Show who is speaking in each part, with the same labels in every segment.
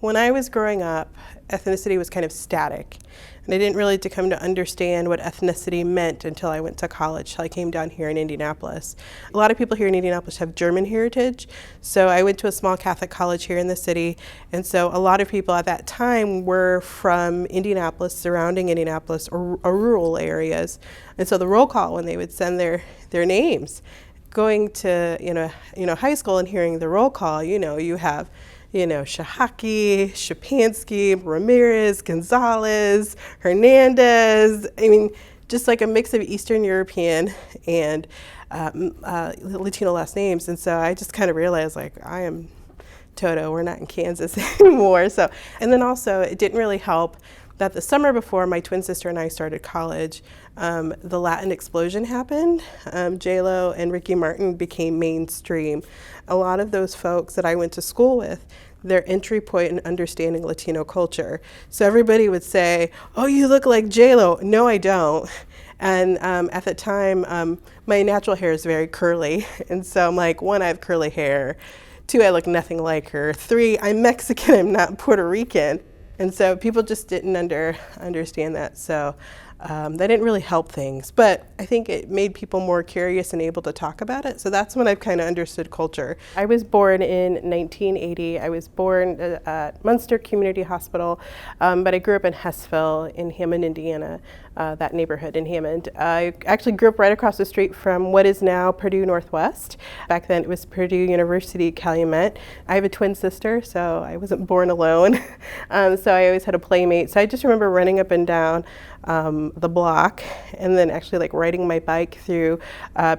Speaker 1: When I was growing up, ethnicity was kind of static. And I didn't really come to understand what ethnicity meant until I went to college, till I came down here in Indianapolis. A lot of people here in Indianapolis have German heritage, so I went to a small Catholic college here in the city, and so a lot of people at that time were from Indianapolis, surrounding Indianapolis, or rural areas. And so the roll call, when they would send their names, going to high school and hearing the roll call, you have Shahaki, Shapansky, Ramirez, Gonzalez, Hernandez. I mean, just like a mix of Eastern European and Latino last names. And so I just kind of realized, like, I am Toto, we're not in Kansas anymore. So, and then also it didn't really help that the summer before my twin sister and I started college, the Latin explosion happened. J-Lo and Ricky Martin became mainstream. A lot of those folks that I went to school with, their entry point in understanding Latino culture. So everybody would say, "Oh, you look like J-Lo." No, I don't. And at the time, my natural hair is very curly. And so I'm like, 1, I have curly hair. 2, I look nothing like her. 3, I'm Mexican, I'm not Puerto Rican. And so people just didn't understand that. So that didn't really help things. But I think it made people more curious and able to talk about it. So that's when I've kind of understood culture. I was born in 1980. I was born at Munster Community Hospital, but I grew up in Hessville in Hammond, Indiana, that neighborhood in Hammond. I actually grew up right across the street from what is now Purdue Northwest. Back then it was Purdue University Calumet. I have a twin sister, so I wasn't born alone. So I always had a playmate. So I just remember running up and down the block, and then actually like riding my bike through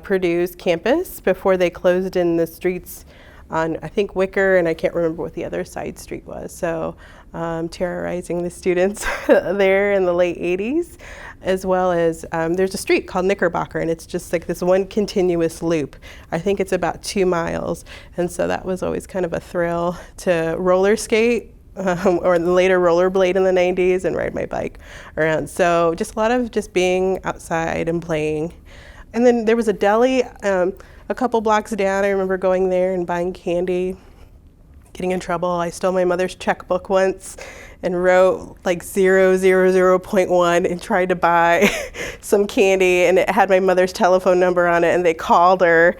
Speaker 1: Purdue's campus before they closed in the streets on, I think, Wicker, and I can't remember what the other side street was. So terrorizing the students there in the late 80s, as well as there's a street called Knickerbocker, and it's just like this one continuous loop. I think it's about 2 miles, and so that was always kind of a thrill to roller skate, or later rollerblade in the 90s, and ride my bike around. So just a lot of just being outside and playing. And then there was a deli a couple blocks down. I remember going there and buying candy, getting in trouble. I stole my mother's checkbook once and wrote like 000.1 and tried to buy some candy, and it had my mother's telephone number on it, and they called her.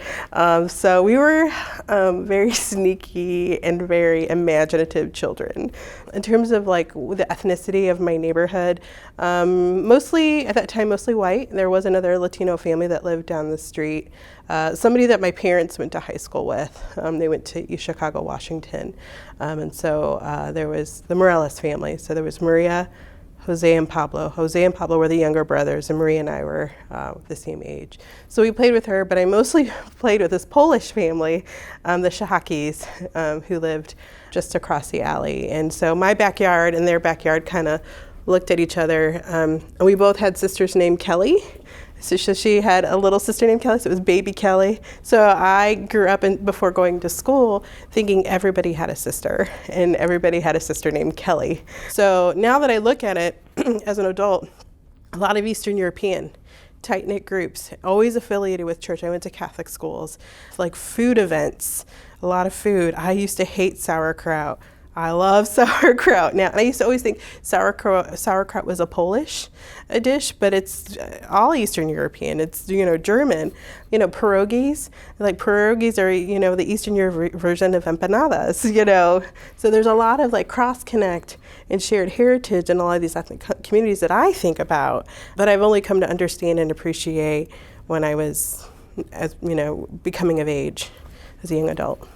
Speaker 1: So we were very sneaky and very imaginative children. In terms of like the ethnicity of my neighborhood, mostly at that time, mostly white. There was another Latino family that lived down the street. Somebody that my parents went to high school with. They went to East Chicago, Washington. And so there was the Morales family. So there was Maria, Jose, and Pablo. Jose and Pablo were the younger brothers, and Maria and I were the same age. So we played with her, but I mostly played with this Polish family, the Shahakis, who lived just across the alley. And so my backyard and their backyard kind of looked at each other. And we both had sisters named Kelly. So she had a little sister named Kelly, so it was baby Kelly. So I grew up before going to school thinking everybody had a sister, and everybody had a sister named Kelly. So now that I look at it as an adult, a lot of Eastern European, tight-knit groups, always affiliated with church. I went to Catholic schools, like food events, a lot of food. I used to hate sauerkraut. I love sauerkraut now. And I used to always think sauerkraut was a Polish dish, but it's all Eastern European. It's, German. Pierogies. Like pierogies are, the Eastern European version of empanadas, So there's a lot of like cross-connect and shared heritage in a lot of these ethnic communities that I think about, but I've only come to understand and appreciate when I was, becoming of age as a young adult.